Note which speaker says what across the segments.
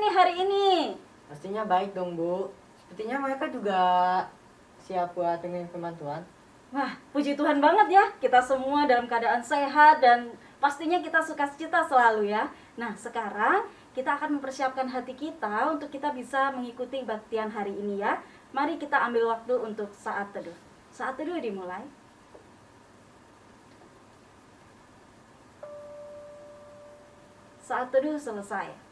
Speaker 1: nih hari ini?
Speaker 2: Pastinya baik dong, Bu. Sepertinya mereka juga siap buat dengerin firman Tuhan.
Speaker 1: Wah, puji Tuhan banget ya. Kita semua dalam keadaan sehat dan pastinya kita sukacita selalu ya. Nah, sekarang kita akan mempersiapkan hati kita untuk kita bisa mengikuti baktian hari ini ya. Mari kita ambil waktu untuk saat teduh. Saat teduh dimulai. Saat teduh selesai.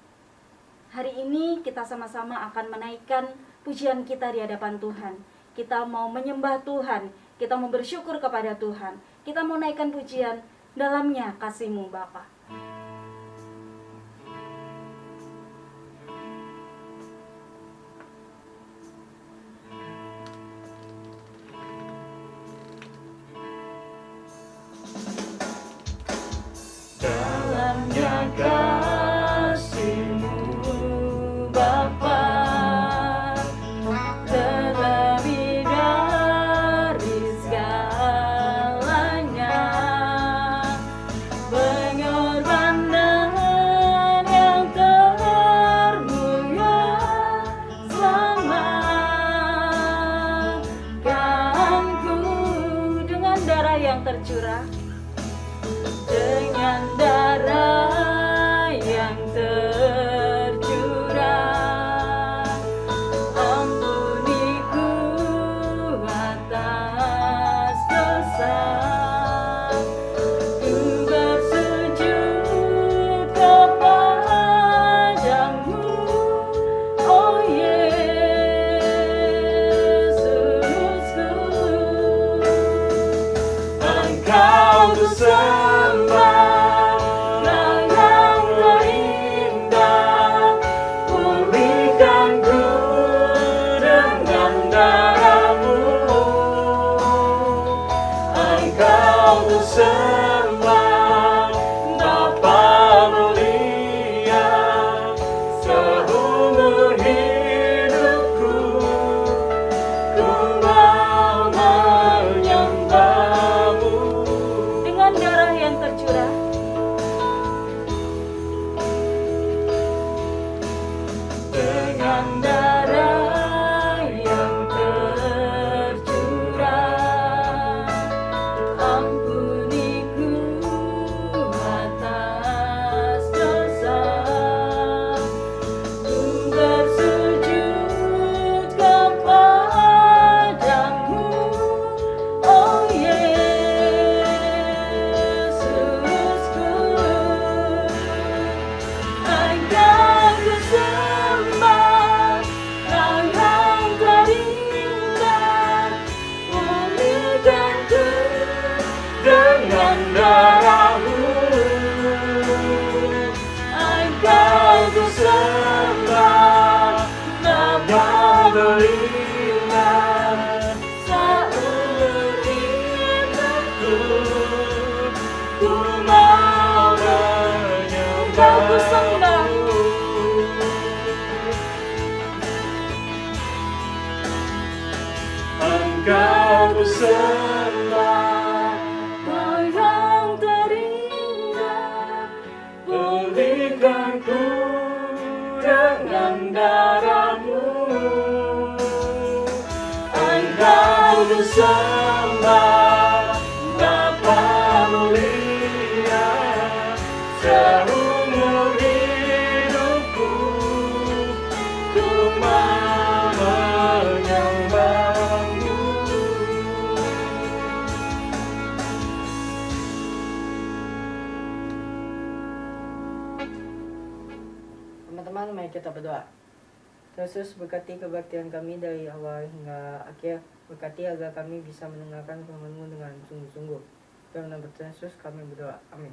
Speaker 1: Hari ini kita sama-sama akan menaikkan pujian kita di hadapan Tuhan. Kita mau menyembah Tuhan, kita mau bersyukur kepada Tuhan. Kita mau naikkan pujian dalamnya kasih-Mu Bapa. Dalamnya kasih-Mu Bapa, terlebih dari segalanya, pengorbanan yang termulia selamatkanku dengan darah yang tercurah. Dengan darah yang tercurah, ampuniku atas dosa. Ku bersujud kepadamu, oh Yesusku. Engkau ku sembah, yang terindah, pulihkanku dengan darah-Mu. Engkau ku sembah, Bapa mulia, seumur hidupku ku mau menyembah-Mu. Dengan darah yang tercurah, dengan darah yang tercurah, ampuniku atas dosa. Ku bersujud kepadamu, oh Yesusku. Engkau ku sembah, yang terindah, pulihkanku dengan darah-Mu. Engkau ku sembah, Bapa beriman, seumur hidupku ku mau menyembah. Engkau ku sembah, Engkau ku sembah, Kau yang terindah, pulihkanku dengan darah-Mu. Engkau ku sembah, Bapa mulia, seumur hidupku ku mau menyembah-Mu.
Speaker 2: Teman-teman, mari kita berdoa. Yesus, berkati kebaktian kami dari awal hingga akhir. Berkati agar kami bisa mendengarkan firman-Mu dengan sungguh-sungguh. Dalam nama Yesus kami berdoa. Amin.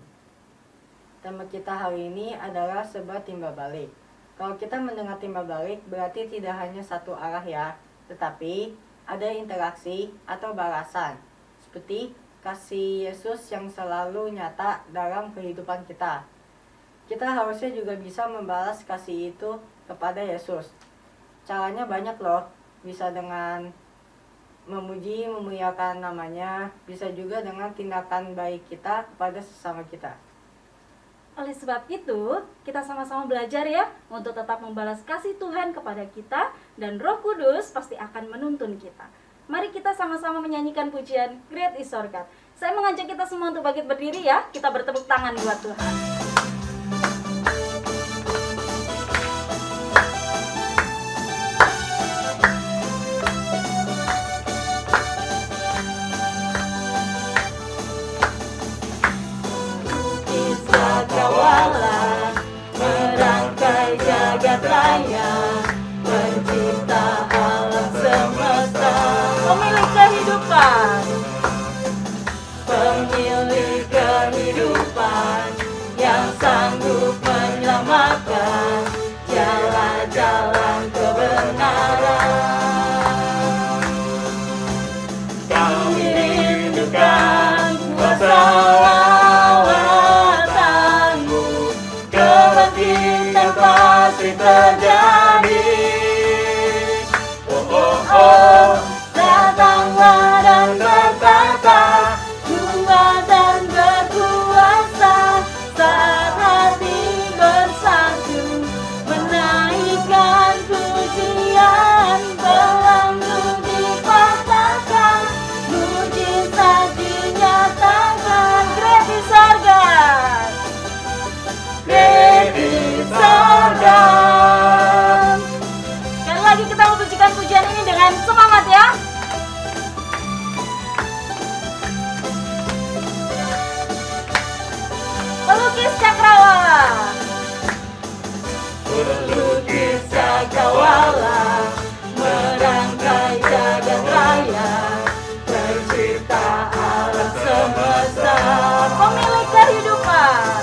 Speaker 2: Tema kita hari ini adalah sebuah timbal balik. Kalau kita mendengar timbal balik, berarti tidak hanya satu arah ya, tetapi ada interaksi atau balasan. Seperti kasih Yesus yang selalu nyata dalam kehidupan kita. Kita harusnya juga bisa membalas kasih itu kepada Yesus. Caranya banyak loh, bisa dengan memuji, memuliakan namanya, bisa juga dengan tindakan baik kita kepada sesama kita.
Speaker 1: Oleh sebab itu, kita sama-sama belajar ya untuk tetap membalas kasih Tuhan kepada kita, dan Roh Kudus pasti akan menuntun kita. Mari kita sama-sama menyanyikan pujian Great is Our God. Saya mengajak kita semua untuk bangkit berdiri ya. Kita bertepuk tangan buat Tuhan. Cakrawala merangkai jagat raya, pencipta alam semesta, pemilik kehidupan, yang sanggup menyelamatkan jalan-jalan kebenaran. Kami rindukan kuasa pasti terjadi. Oh oh oh, datanglah dan berkata, kuat dan berkuasa, saat hati bersatu, menaikkan pujian, belenggu dipatahkan, mujizat dinyatakan. Great is our God. Great is our God. Sekali lagi kita mengucapkan pujian ini dengan semangat ya. Pelukis cakrawala, pelukis cakrawala, merangkai jagat raya, pencipta alam semesta, pemilik kehidupan,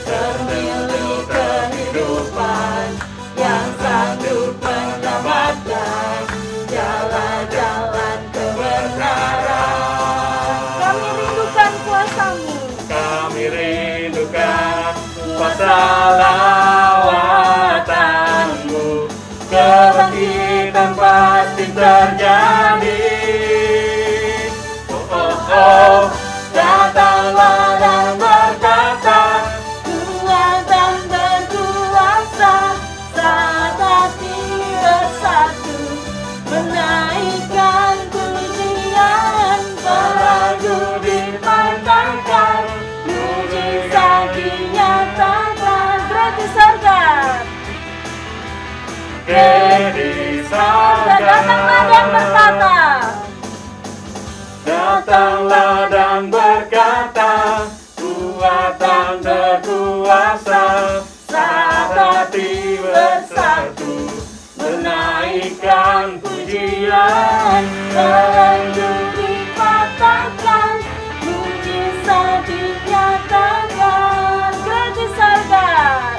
Speaker 1: pemilik kehidupan, yang sanggup menyelamatkan jalan-jalan kebenaran. Kami rindukan kuasa-Mu, kami rindukan kuasa lawatan-Mu, kebangkitan pasti terjadi. Oh oh oh, datanglah dan berkata, kuat dan berkuasa, saat hati bersatu, menaikkan pujian, belenggu dipantangkan, mujizat dinyatakan. Great is our God. Great is our God. Datanglah dan berkata, datanglah dan berkata, kuat dan berkuasa, saat hati bersatu, menaikkan pujian, belenggu dipatahkan, mujizat dinyatakan. Great is our God.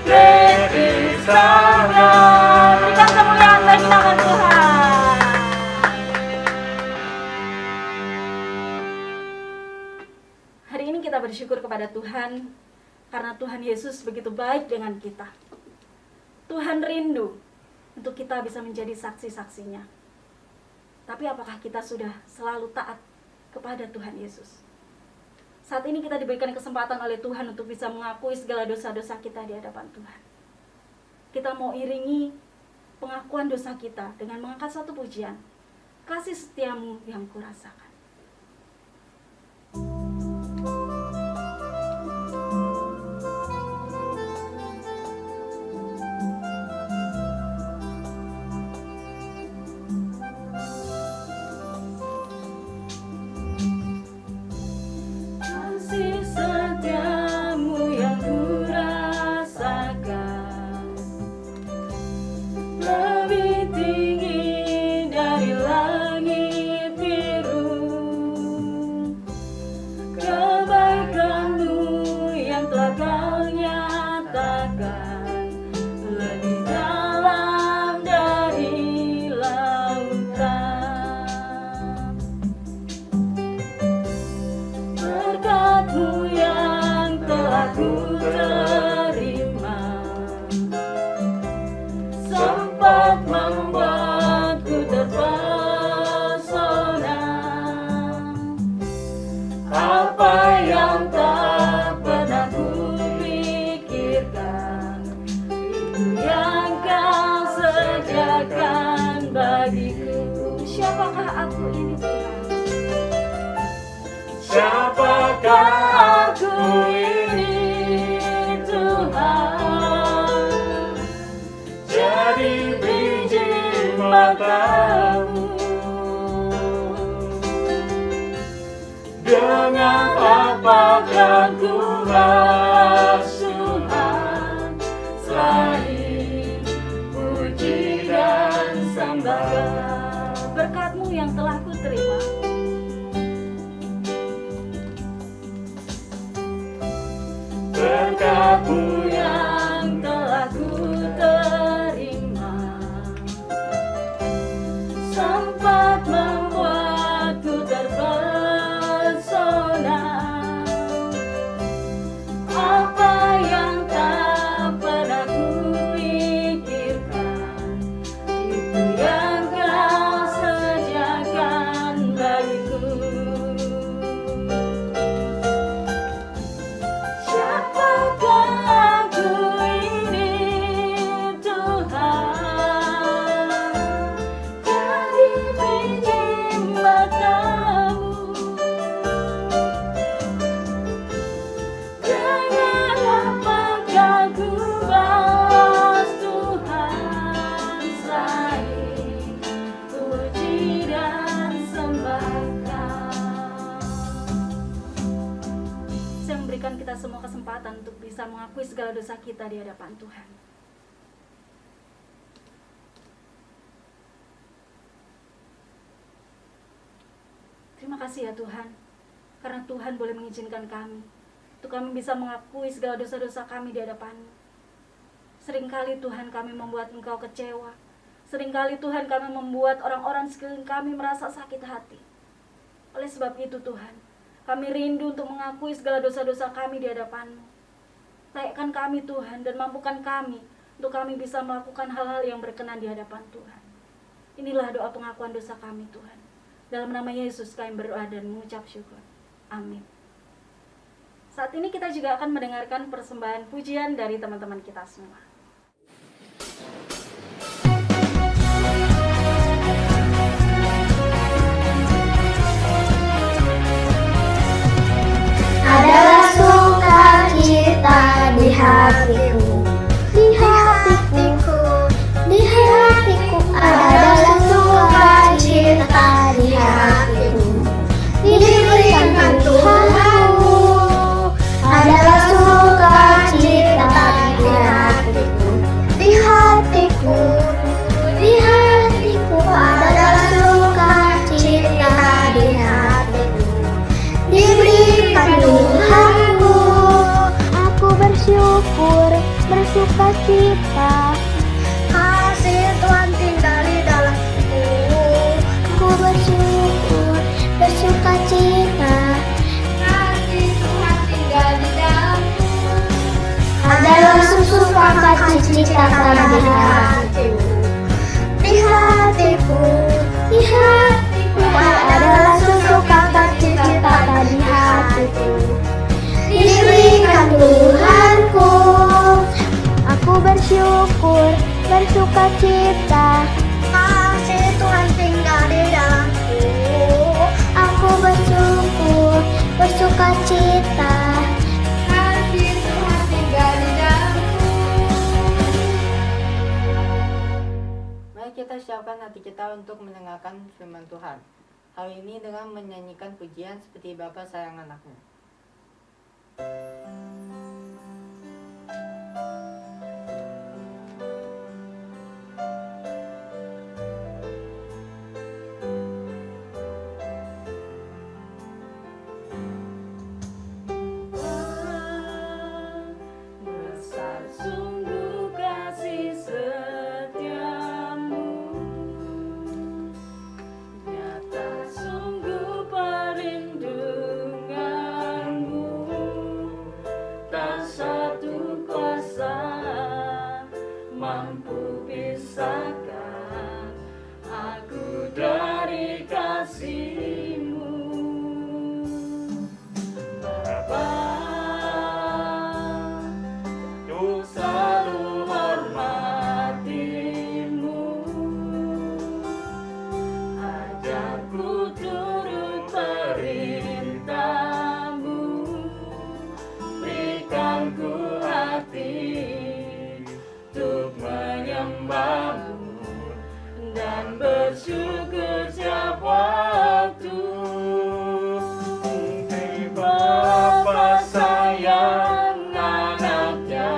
Speaker 1: Great is our God. Berikan kemuliaan bagi nama Tuhan. Hari ini kita bersyukur kepada Tuhan karena Tuhan Yesus begitu baik dengan kita. Tuhan rindu untuk kita bisa menjadi saksi-saksinya. Tapi apakah kita sudah selalu taat kepada Tuhan Yesus? Saat ini kita diberikan kesempatan oleh Tuhan untuk bisa mengakui segala dosa-dosa kita di hadapan Tuhan. Kita mau iringi pengakuan dosa kita dengan mengangkat satu pujian, kasih setiamu yang kurasakan. Kasih setiamu yang kurasakan, lebih tinggi dari langit biru. Kebaikanmu yang telah kau nyatakan, lebih dalam dari lautan. Berkat-Mu yang telah ku terima, sempat membuatku terpesona. Apa yang tak Siapakah aku ini Tuhan?
Speaker 3: Siapakah aku ini Tuhan? Jadi biji matamu. Dengan apakah ku balas Tuhan selain puji dan sembah?
Speaker 1: Berkat-Mu yang telah ku terima,
Speaker 3: berkat-Mu
Speaker 1: yang telah ku terima, sempat membuatku terpesona. Apa yang tak pernah ku pikirkan, itu yang Kau sediakan bagiku. Siapakah aku ini Tuhan? Jadi biji matamu. Dengan apakah ku balas Tuhan selain puji dan sembah Kau? Saya memberikan kita semua kesempatan untuk bisa mengakui segala dosa kita di hadapan Tuhan. Terima kasih ya Tuhan, karena Tuhan boleh mengizinkan kami untuk kami bisa mengakui segala dosa-dosa kami di hadapan-Mu. Seringkali Tuhan kami membuat Engkau kecewa. Seringkali Tuhan kami membuat orang-orang sekeliling kami merasa sakit hati. Oleh sebab itu Tuhan, kami rindu untuk mengakui segala dosa-dosa kami di hadapan-Mu. Layakkan kami Tuhan dan mampukan kami untuk kami bisa melakukan hal-hal yang berkenan di hadapan Tuhan. Inilah doa pengakuan dosa kami Tuhan. Dalam nama Yesus kami berdoa dan mengucap syukur. Amin. Saat ini kita juga akan mendengarkan persembahan pujian dari teman-teman kita semua.
Speaker 4: Adalah sukacita di hatiku, di hatiku, di hatiku. Adalah sukacita di hatiku, diberikan Tuhanku. Adalah sukacita di hatiku, di hatiku, di hatiku. Adalah sukacita di hatiku, diberikan Tuhanku. Aku bersyukur, bersuka cita. Kasih Tuhan tinggal di dalamku. Aku bersyukur, bersuka cita. Kasih Tuhan tinggal di dalamku. Adalah sukacita di hatiku, di hatiku, di hatiku. Adalah sukacita di hatiku, diberikan Tuhanku. Aku bersyukur, bersuka cita. Kasih Tuhan tinggal di dalamku. Aku bersyukur, bersuka cita. Kasih Tuhan tinggal di dalamku.
Speaker 2: Mari kita siapkan hati kita untuk mendengarkan firman Tuhan. Hari ini dengan menyanyikan pujian seperti Bapa sayang anaknya.
Speaker 1: Besar sungguh kasih setiamu, nyata sungguh perlindunganmu.
Speaker 3: hati untuk menyembahmu dan bersyukur setiap waktu. Bapa sayang anaknya,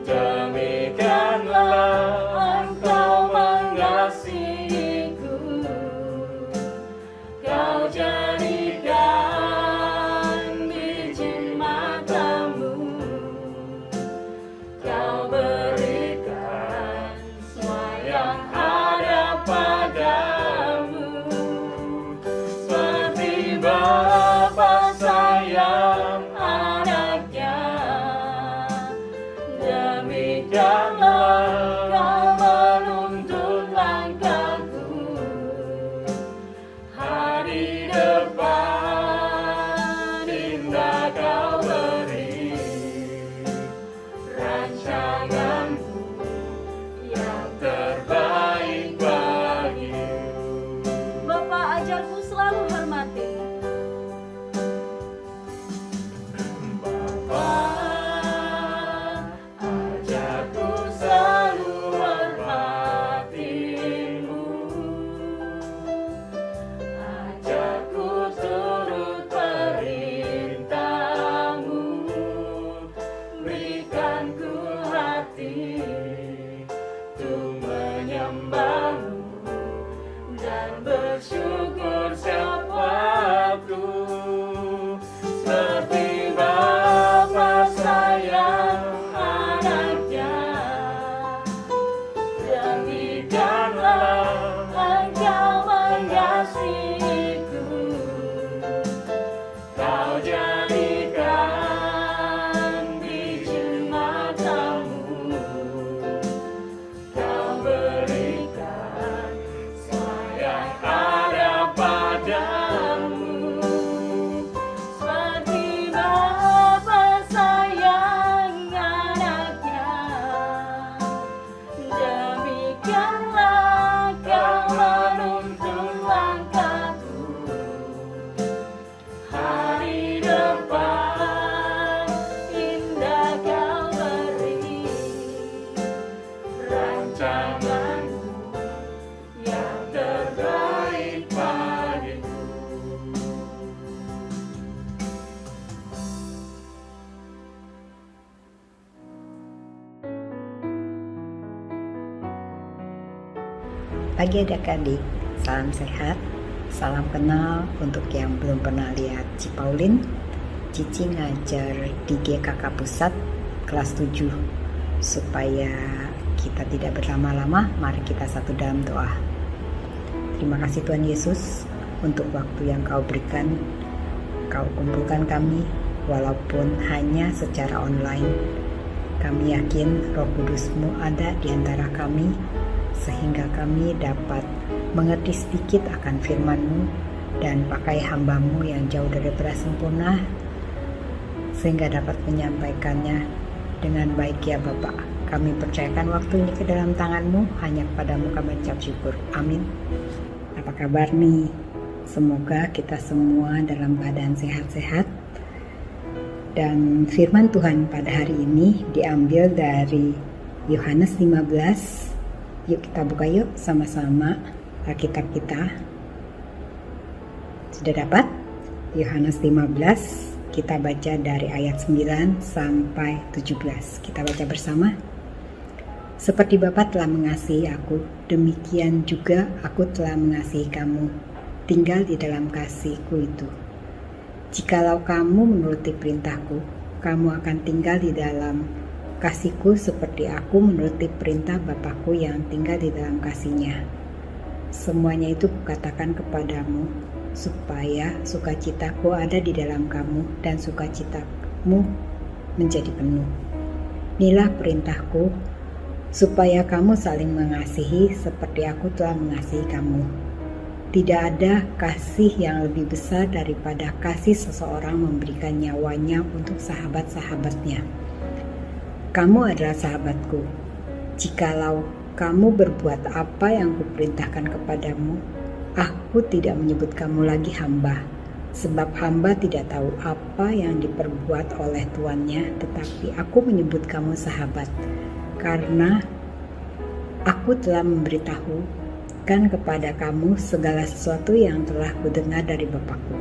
Speaker 3: demikianlah Engkau mengasihiku. Kau jadikan biji matamu, Kau berikan semua yang ada padamu. Seperti Bapa sayang anaknya, demikianlah Kau menuntun langkahku. Hari depan indah Kau beri, rancanganmu yang terbaik bagiku.
Speaker 1: Bapak ajarku selalu hormatimu.
Speaker 3: Bapa, ajarku selalu hormatimu. Ajarku turut perintahmu. Berikan ku hati untuk menyembahmu dan bersyukur setiap waktu. Seperti Bapa sayang anaknya, demikianlah Engkau mengasihiku. Kau jadikan biji matamu, Kau berikan semua yang ada padamu. Seperti Bapa sayang anaknya, demikianlah Kau menuntun langkahku. Hari depan indah Kau beri, rancanganmu yang terbaik bagiku.
Speaker 5: Pagi adik-adik, salam sehat, salam kenal untuk yang belum pernah lihat Ci Paulin. Cici ngajar di GKK Pusat kelas 7. Supaya kita tidak berlama-lama, mari kita satu dalam doa. Terima kasih Tuhan Yesus untuk waktu yang Kau berikan. Kau kumpulkan kami walaupun hanya secara online. Kami yakin Roh Kudus-Mu ada di antara kami, sehingga kami dapat mengerti sedikit akan firman-Mu dan pakai hamba-Mu yang jauh daripada sempurna, sehingga dapat menyampaikannya dengan baik ya Bapak. Kami percayakan waktu ini ke dalam tangan-Mu, hanya kepadamu kami ucap syukur. Amin. Apa kabar nih? Semoga kita semua dalam keadaan sehat-sehat. Dan firman Tuhan pada hari ini diambil dari Yohanes 15. Yuk kita buka yuk sama-sama Alkitab kita. Sudah dapat? Yohanes 15, kita baca dari ayat 9 sampai 17. Kita baca bersama. Seperti Bapa telah mengasihi aku, demikian juga aku telah mengasihi kamu. Tinggal di dalam kasih-Ku itu. Jikalau kamu menuruti perintah-Ku, kamu akan tinggal di dalam kasih-Ku seperti aku menuruti perintah Bapa-Ku yang tinggal di dalam kasih-Nya. Semuanya itu Kukatakan kepadamu, supaya sukacita-Ku ada di dalam kamu dan sukacita-Mu menjadi penuh. Inilah perintah-Ku, supaya kamu saling mengasihi seperti aku telah mengasihi kamu. Tidak ada kasih yang lebih besar daripada kasih seseorang memberikan nyawanya untuk sahabat-sahabatnya. Kamu adalah sahabatku, jikalau kamu berbuat apa yang Kuperintahkan kepadamu. Aku tidak menyebut kamu lagi hamba, sebab hamba tidak tahu apa yang diperbuat oleh tuannya, tetapi aku menyebut kamu sahabat, karena aku telah memberitahukan kepada kamu segala sesuatu yang telah kudengar dari Bapakku.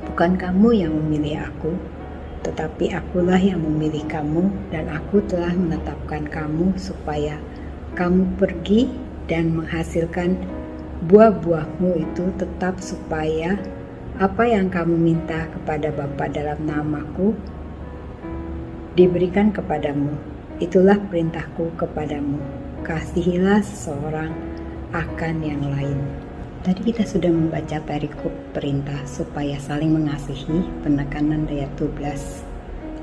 Speaker 5: Bukan kamu yang memilih aku, tetapi akulah yang memilih kamu, dan aku telah menetapkan kamu supaya kamu pergi dan menghasilkan buah-buahmu itu tetap, supaya apa yang kamu minta kepada Bapa dalam namaku diberikan kepadamu. Itulah perintahku kepadamu, kasihilah seseorang akan yang lain. Tadi kita sudah membaca perikop perintah supaya saling mengasihi, penekanan ayat 12.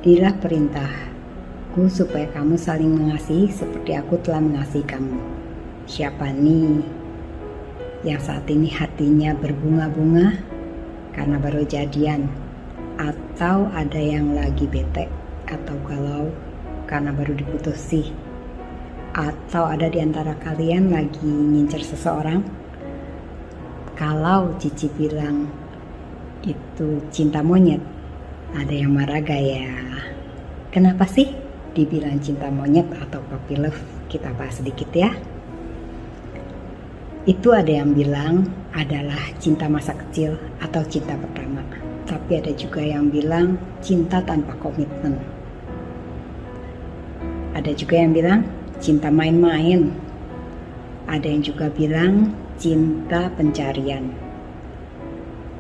Speaker 5: Inilah perintahku supaya kamu saling mengasihi seperti aku telah mengasihi kamu. Siapa nih yang saat ini hatinya berbunga-bunga karena baru jadian, atau ada yang lagi bete atau galau karena baru diputusi, atau ada di antara kalian lagi ngincer seseorang? Kalau Cici bilang itu cinta monyet, ada yang marah gak ya? Kenapa sih dibilang cinta monyet atau puppy love? Kita bahas sedikit ya. Itu ada yang bilang adalah cinta masa kecil atau cinta pertama. Tapi ada juga yang bilang cinta tanpa komitmen. Ada juga yang bilang cinta main-main. Ada yang juga bilang cinta pencarian.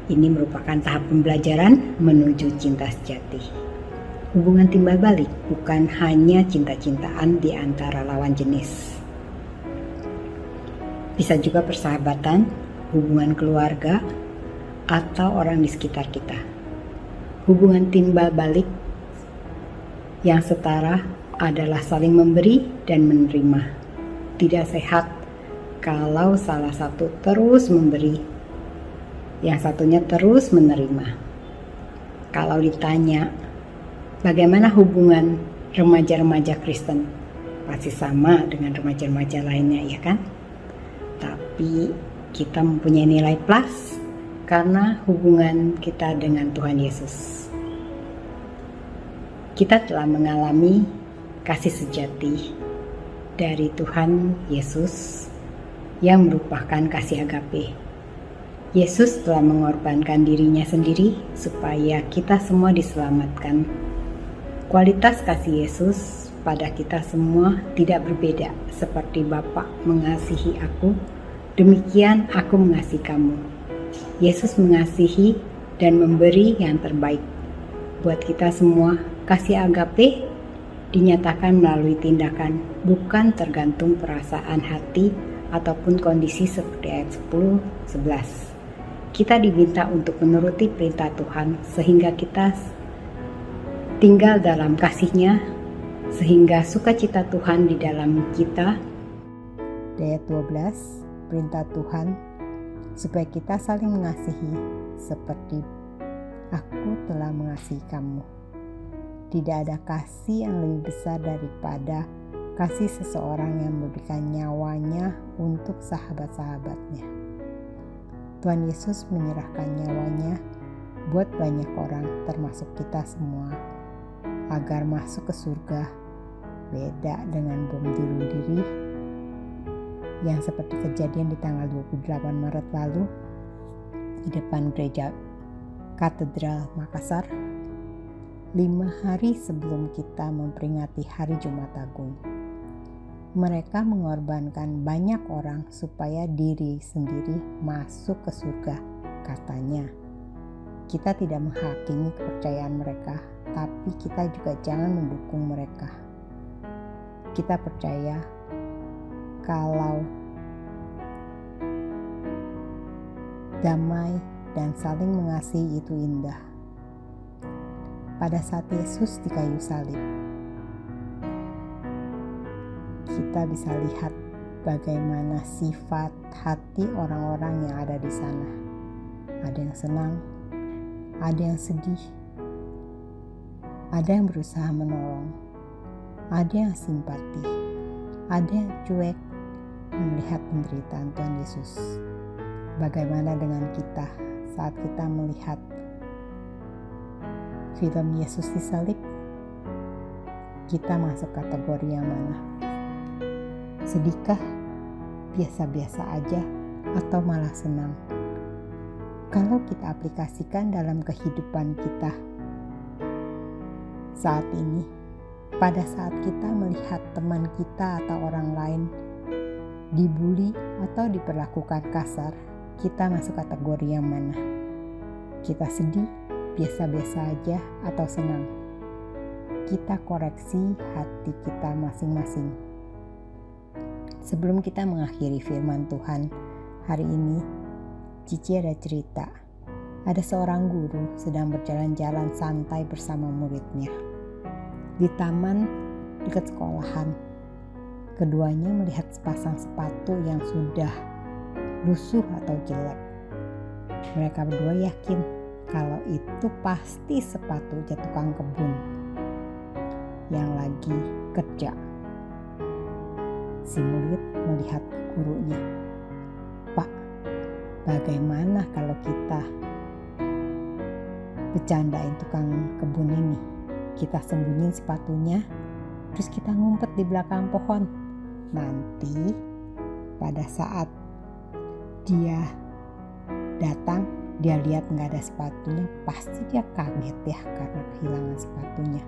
Speaker 5: Ini merupakan tahap pembelajaran menuju cinta sejati. Hubungan timbal balik bukan hanya cinta-cintaan di antara lawan jenis. Bisa juga persahabatan, hubungan keluarga, atau orang di sekitar kita. Hubungan timbal balik yang setara adalah saling memberi dan menerima. Tidak sehat kalau salah satu terus memberi, yang satunya terus menerima. Kalau ditanya, bagaimana hubungan remaja-remaja Kristen? Pasti sama dengan remaja-remaja lainnya, ya kan? Tapi kita mempunyai nilai plus karena hubungan kita dengan Tuhan Yesus. Kita telah mengalami kasih sejati dari Tuhan Yesus yang merupakan kasih agape. Yesus telah mengorbankan dirinya sendiri supaya kita semua diselamatkan. Kualitas kasih Yesus pada kita semua tidak berbeda, seperti Bapa mengasihi aku, demikian aku mengasihi kamu. Yesus mengasihi dan memberi yang terbaik. Buat kita semua, kasih agape dinyatakan melalui tindakan, bukan tergantung perasaan hati ataupun kondisi seperti ayat 10-11. Kita diminta untuk menuruti perintah Tuhan sehingga kita tinggal dalam kasih-Nya, sehingga sukacita Tuhan di dalam kita. Ayat 12, perintah Tuhan supaya kita saling mengasihi seperti aku telah mengasihi kamu. Tidak ada kasih yang lebih besar daripada kasih seseorang yang memberikan nyawanya untuk sahabat-sahabatnya. Tuhan Yesus menyerahkan nyawanya buat banyak orang, termasuk kita semua, agar masuk ke surga. Beda dengan bom bunuh diri yang seperti kejadian di tanggal 28 Maret lalu di depan gereja Katedral Makassar, 5 hari sebelum kita memperingati Hari Jumat Agung. Mereka mengorbankan banyak orang supaya diri sendiri masuk ke surga, katanya. Kita tidak menghakimi kepercayaan mereka, tapi kita juga jangan mendukung mereka. Kita percaya kalau damai dan saling mengasihi itu indah. Pada saat Yesus di kayu salib, kita bisa lihat bagaimana sifat hati orang-orang yang ada di sana. Ada yang senang, ada yang sedih, ada yang berusaha menolong, ada yang simpati, ada yang cuek melihat penderitaan Tuhan Yesus. Bagaimana dengan kita
Speaker 6: saat kita melihat film Yesus disalib? Kita masuk kategori yang mana? Sedihkah? Biasa-biasa aja? Atau malah senang? Kalau kita aplikasikan dalam kehidupan kita saat ini, pada saat kita melihat teman kita atau orang lain dibully atau diperlakukan kasar, kita masuk kategori yang mana? Kita sedih, biasa-biasa aja, atau senang? Kita koreksi hati kita masing-masing. Sebelum kita mengakhiri firman Tuhan hari ini, Cici ada cerita. Ada seorang guru sedang berjalan-jalan santai bersama muridnya di taman dekat sekolahan. Keduanya melihat sepasang sepatu yang sudah lusuh atau jelek. Mereka berdua yakin kalau itu pasti sepatu tukang kebun yang lagi kerja. Si murid melihat ke gurunya, "Pak, bagaimana kalau kita bercandain tukang kebun ini? Kita sembunyiin sepatunya, terus kita ngumpet di belakang pohon. Nanti pada saat dia datang, dia lihat nggak ada sepatunya, pasti dia kaget ya karena kehilangan sepatunya."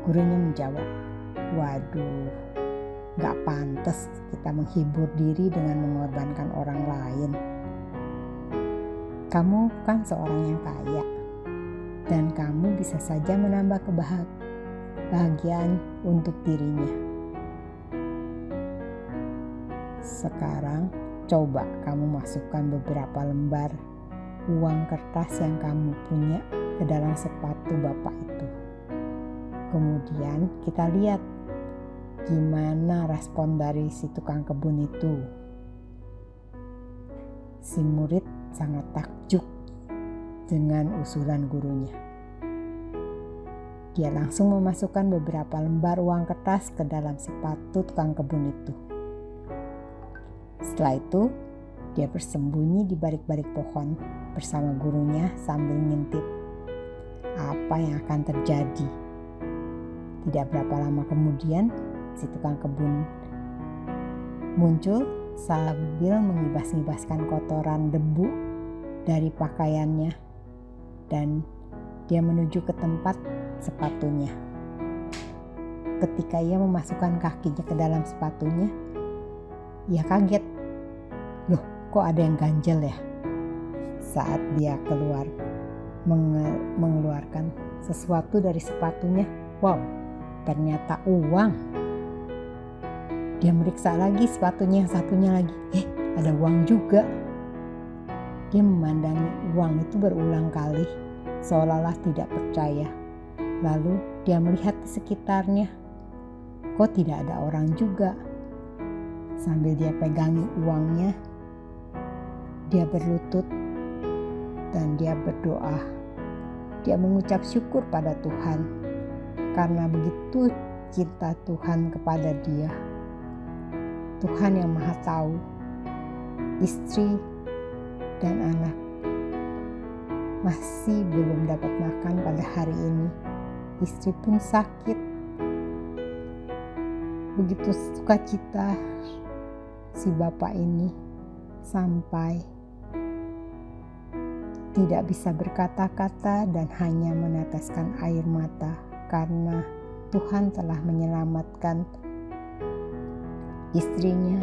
Speaker 6: Gurunya menjawab, "Waduh, nggak pantas kita menghibur diri dengan mengorbankan orang lain. Kamu kan seorang yang kaya, dan kamu bisa saja menambah kebahagiaan untuk dirinya. Sekarang coba kamu masukkan beberapa lembar uang kertas yang kamu punya ke dalam sepatu bapak itu. Kemudian kita lihat gimana respon dari si tukang kebun itu." Si murid sangat takjub dengan usulan gurunya. Dia langsung memasukkan beberapa lembar uang kertas ke dalam sepatu tukang kebun itu. Setelah itu, dia bersembunyi di balik-balik pohon bersama gurunya sambil ngintip apa yang akan terjadi. Tidak berapa lama kemudian, si tukang kebun muncul sambil mengibas-ngibaskan kotoran debu dari pakaiannya, dan dia menuju ke tempat sepatunya. Ketika ia memasukkan kakinya ke dalam sepatunya, ia kaget. "Loh, kok ada yang ganjel ya?" Saat dia mengeluarkan sesuatu dari sepatunya, wow, ternyata uang. Dia meriksa lagi sepatunya yang satunya lagi. Ada uang juga. Dia memandangi uang itu berulang kali, seolah-olah tidak percaya. Lalu dia melihat di sekitarnya. Kok tidak ada orang juga? Sambil dia pegangi uangnya, dia berlutut dan dia berdoa. Dia mengucap syukur pada Tuhan karena begitu cinta Tuhan kepada dia. Tuhan yang Maha Tahu, istri dan anak masih belum dapat makan pada hari ini. Istri pun sakit. Begitu sukacita si bapak ini sampai tidak bisa berkata-kata dan hanya meneteskan air mata karena Tuhan telah menyelamatkan istrinya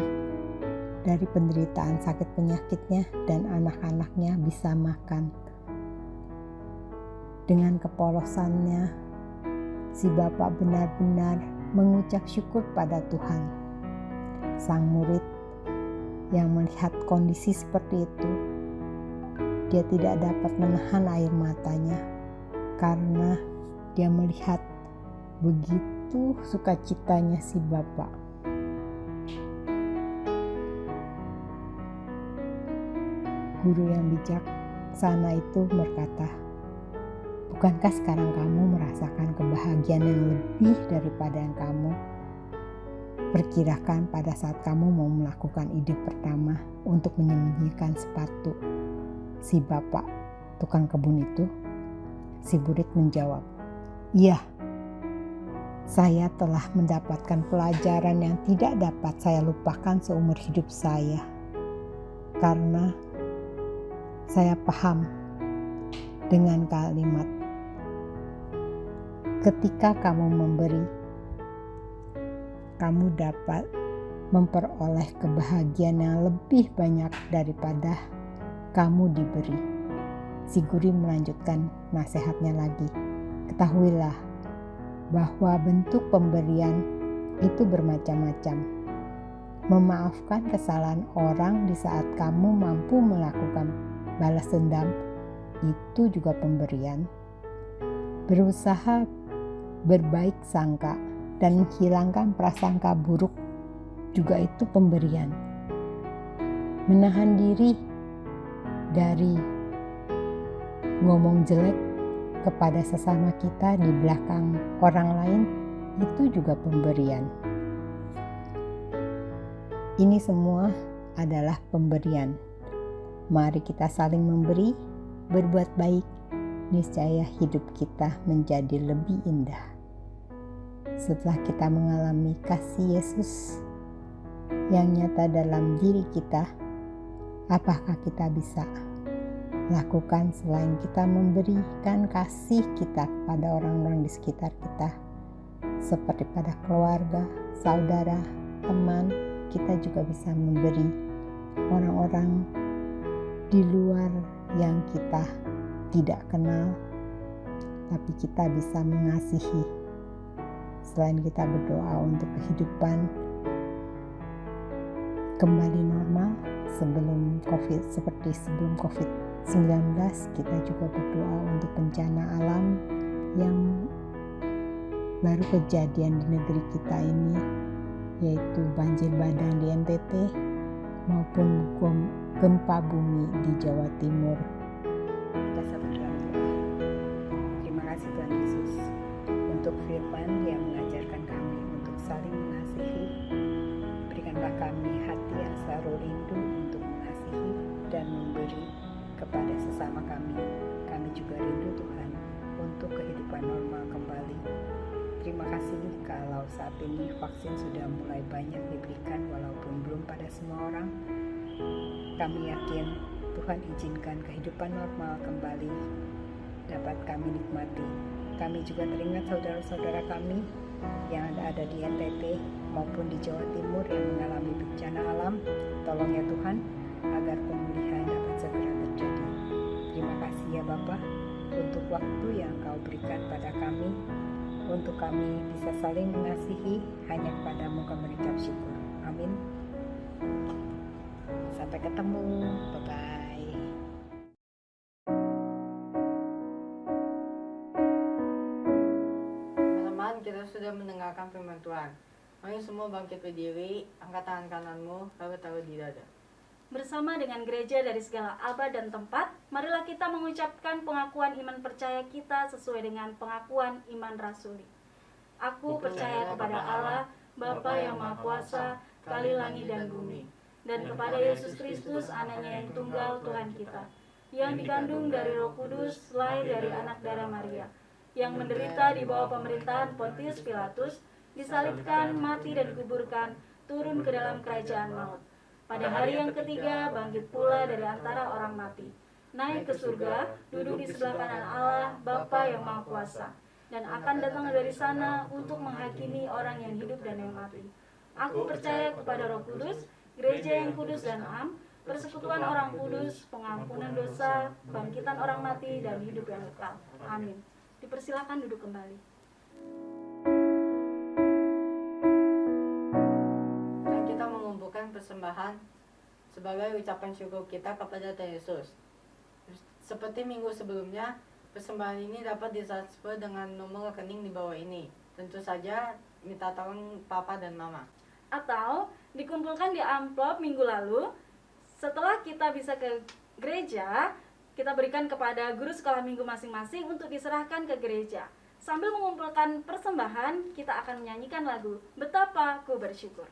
Speaker 6: dari penderitaan sakit penyakitnya dan anak-anaknya bisa makan. Dengan kepolosannya, si bapak benar-benar mengucap syukur pada Tuhan. Sang murid yang melihat kondisi seperti itu, dia tidak dapat menahan air matanya karena dia melihat begitu sukacitanya si bapak. Guru yang bijaksana itu berkata, "Bukankah sekarang kamu merasakan kebahagiaan yang lebih daripada yang kamu perkirakan pada saat kamu mau melakukan ide pertama untuk menyembunyikan sepatu si bapak tukang kebun itu? Si murid menjawab, "Iya, saya telah mendapatkan pelajaran yang tidak dapat saya lupakan seumur hidup saya. Karena saya paham dengan kalimat, ketika kamu memberi, kamu dapat memperoleh kebahagiaan yang lebih banyak daripada kamu diberi." Si guru melanjutkan nasihatnya lagi, "Ketahuilah bahwa bentuk pemberian itu bermacam-macam. Memaafkan kesalahan orang di saat kamu mampu melakukan balas dendam itu juga pemberian. Berusaha berbaik sangka dan menghilangkan prasangka buruk juga itu pemberian. Menahan diri dari ngomong jelek kepada sesama kita di belakang orang lain itu juga pemberian. Ini semua adalah pemberian. Mari kita saling memberi, berbuat baik, niscaya hidup kita menjadi lebih indah. Setelah kita mengalami kasih Yesus yang nyata dalam diri kita, apakah kita bisa lakukan selain kita memberikan kasih kita kepada orang-orang di sekitar kita, seperti pada keluarga, saudara, teman? Kita juga bisa memberi orang-orang di luar yang kita tidak kenal, tapi kita bisa mengasihi. Selain kita berdoa untuk kehidupan kembali normal seperti sebelum COVID-19, kita juga berdoa untuk bencana alam yang baru kejadian di negeri kita ini, yaitu banjir bandang di NTT maupun gempa bumi di Jawa Timur.
Speaker 5: Kita satukan doa. Terima kasih Tuhan Yesus untuk firman yang mengajarkan kami untuk saling mengasihi. Berikanlah kami hati yang selalu rindu untuk mengasihi dan memberi kepada sesama kami. Kami juga rindu Tuhan untuk kehidupan normal kembali. Terima kasih kalau saat ini vaksin sudah mulai banyak diberikan walaupun belum pada semua orang. Kami yakin Tuhan izinkan kehidupan normal kembali dapat kami nikmati. Kami juga teringat saudara-saudara kami yang ada di NTT maupun di Jawa Timur yang mengalami bencana alam. Tolong ya Tuhan agar pemulihan dapat segera terjadi. Terima kasih ya Bapa untuk waktu yang Kau berikan pada kami, untuk kami bisa saling mengasihi. Hanya kepadamu kami mengucap syukur. Amin. Sampai ketemu. Bye-bye.
Speaker 2: Teman-teman, kita sudah mendengarkan firman Tuhan. Mari semua bangkit berdiri, angkat tangan kananmu, lalu taruh di dada.
Speaker 1: Bersama dengan gereja dari segala abad dan tempat, marilah kita mengucapkan pengakuan iman percaya kita sesuai dengan pengakuan iman rasuli. Aku percaya kepada Allah, Bapa yang Maha Kuasa, Kali langit dan bumi, dan kepada Yesus Kristus, anaknya yang tunggal Tuhan kita, yang dikandung dari Roh Kudus, lahir dari anak darah Maria, yang menderita di bawah pemerintahan Pontius Pilatus, disalibkan, mati dan dikuburkan, turun ke dalam kerajaan maut. Pada hari yang ketiga bangkit pula dari antara orang mati, naik ke surga, duduk di sebelah kanan Allah, Bapa yang Maha Kuasa, dan akan datang dari sana untuk menghakimi orang yang hidup dan yang mati. Aku percaya kepada Roh Kudus, gereja yang kudus dan am, persekutuan orang kudus, pengampunan dosa, bangkitan orang mati, dan hidup yang kekal. Amin. Dipersilakan duduk kembali.
Speaker 2: Dan kita mengumpulkan persembahan sebagai ucapan syukur kita kepada Tuhan Yesus. Seperti minggu sebelumnya, persembahan ini dapat ditransfer dengan nomor rekening di bawah ini. Tentu saja minta tolong Papa dan Mama.
Speaker 1: Atau dikumpulkan di amplop minggu lalu. Setelah kita bisa ke gereja, kita berikan kepada guru sekolah minggu masing-masing untuk diserahkan ke gereja. Sambil mengumpulkan persembahan, kita akan menyanyikan lagu Betapa Ku Bersyukur.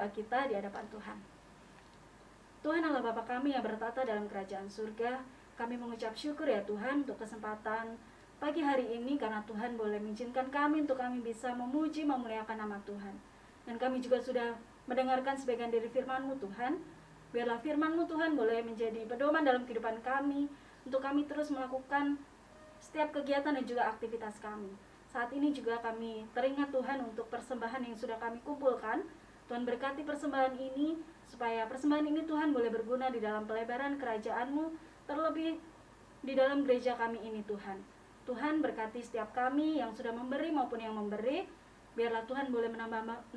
Speaker 1: doa kita di hadapan Tuhan. Tuhan Allah Bapa kami yang bertata dalam kerajaan surga, kami mengucap syukur ya Tuhan untuk kesempatan pagi hari ini karena Tuhan boleh mengizinkan kami untuk kami bisa memuji, memuliakan nama Tuhan. Dan kami juga sudah mendengarkan sebagian dari firman-Mu Tuhan. Biarlah firman-Mu Tuhan boleh menjadi pedoman dalam kehidupan kami, untuk kami terus melakukan setiap kegiatan dan juga aktivitas kami. Saat ini juga kami teringat Tuhan untuk persembahan yang sudah kami kumpulkan. Tuhan berkati persembahan ini, supaya persembahan ini Tuhan boleh berguna di dalam pelebaran kerajaan-Mu, terlebih di dalam gereja kami ini Tuhan. Tuhan berkati setiap kami yang sudah memberi maupun yang memberi. Biarlah Tuhan boleh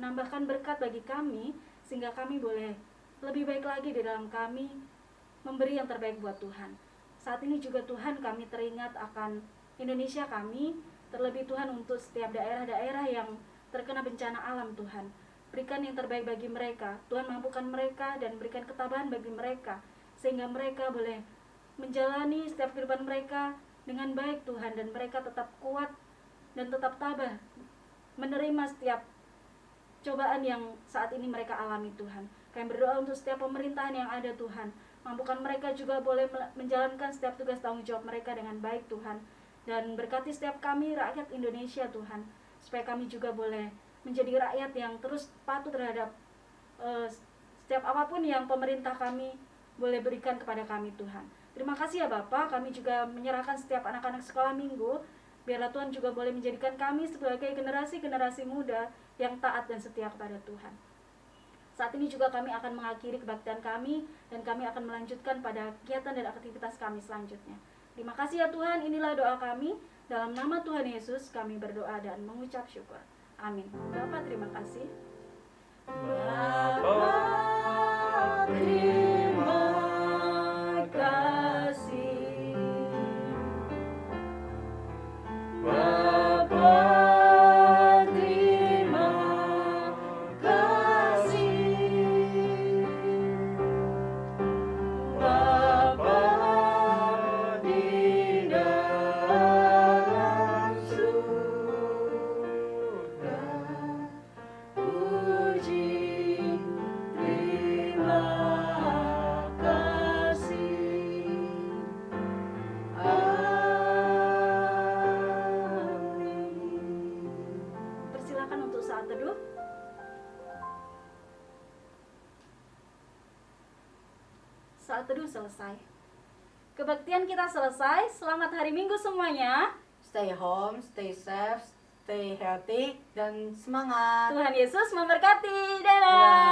Speaker 1: menambahkan berkat bagi kami, sehingga kami boleh lebih baik lagi di dalam kami memberi yang terbaik buat Tuhan. Saat ini juga Tuhan kami teringat akan Indonesia kami, terlebih Tuhan untuk setiap daerah-daerah yang terkena bencana alam Tuhan. Berikan yang terbaik bagi mereka. Tuhan mampukan mereka dan berikan ketabahan bagi mereka, sehingga mereka boleh menjalani setiap kehidupan mereka dengan baik Tuhan, dan mereka tetap kuat dan tetap tabah menerima setiap cobaan yang saat ini mereka alami Tuhan. Kami berdoa untuk setiap pemerintahan yang ada Tuhan, mampukan mereka juga boleh menjalankan setiap tugas tanggung jawab mereka dengan baik Tuhan. Dan berkati setiap kami rakyat Indonesia Tuhan, supaya kami juga boleh menjadi rakyat yang terus patuh terhadap setiap apapun yang pemerintah kami boleh berikan kepada kami Tuhan. Terima kasih ya Bapak, kami juga menyerahkan setiap anak-anak sekolah minggu. Biarlah Tuhan juga boleh menjadikan kami sebagai generasi-generasi muda yang taat dan setia kepada Tuhan. Saat ini juga kami akan mengakhiri kebaktian kami, dan kami akan melanjutkan pada kegiatan dan aktivitas kami selanjutnya. Terima kasih ya Tuhan, inilah doa kami. Dalam nama Tuhan Yesus kami berdoa dan mengucap syukur. Amin. Bapak terima kasih.
Speaker 3: Bapa, terima kasih. Bapa, terima kasih. Bapa di dalam surga, puji terima kasih. Amin.
Speaker 1: Persilakan untuk saat teduh. Saat teduh selesai. Kebaktian kita selesai. Selamat hari Minggu semuanya.
Speaker 2: Stay home, stay safe, stay healthy, dan semangat.
Speaker 1: Tuhan Yesus memberkati. Dadah.